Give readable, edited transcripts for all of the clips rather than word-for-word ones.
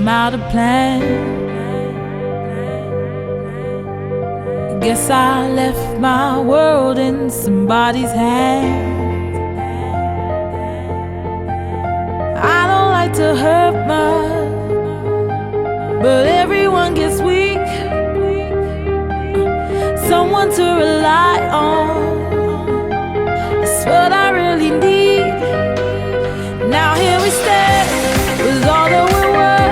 came out of plan. Guess I left my world in somebody's hands. I don't like to hurt much, but everyone gets weak. Someone to rely on, that's what I really need. Now here we stand with all that we're worth.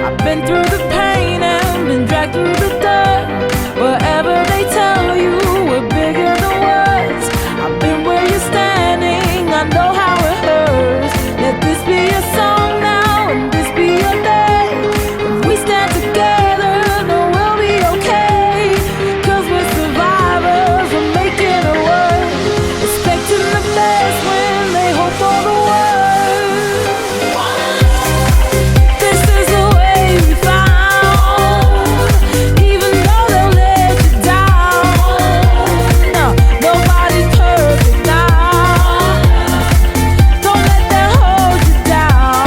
I've been through the pain and been dragged through the dirt. Whatever they tell you, we're bigger than words. I've been where you're standing, I know how it hurts. Let this be a song now and this be your day. If we stand together, then we'll be okay. 'Cause we're survivors, we're making it work. Expecting the best when they hope for the worst. This is the way we found. Even though they'll let you down, no, nobody's perfect now. Don't let that hold you down.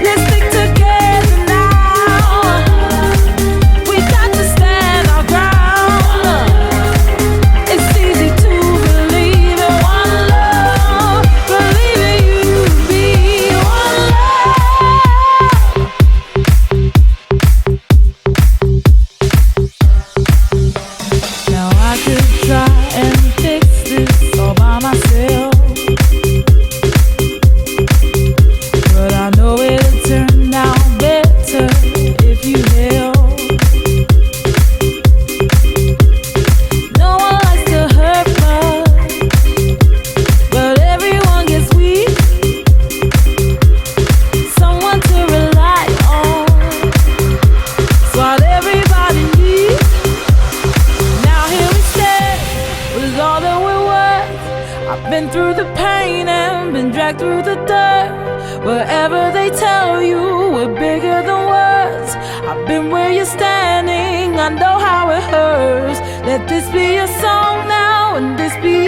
Let's stick together now. We got to stand our ground. It's easy to believe in one love, believe in you and me, one love. Now I could try and fix this all by myself, but I know it'll turn out better if you help. No one likes to hurt much, but everyone gets weak. Someone to rely on, it's what everybody needs. Now here we stand with all that we're worth. I've been through the pain and been dragged through the dirt. Whatever they tell you, we're bigger than words. I've been where you're standing, I know how it hurts. Let this be a song now and this be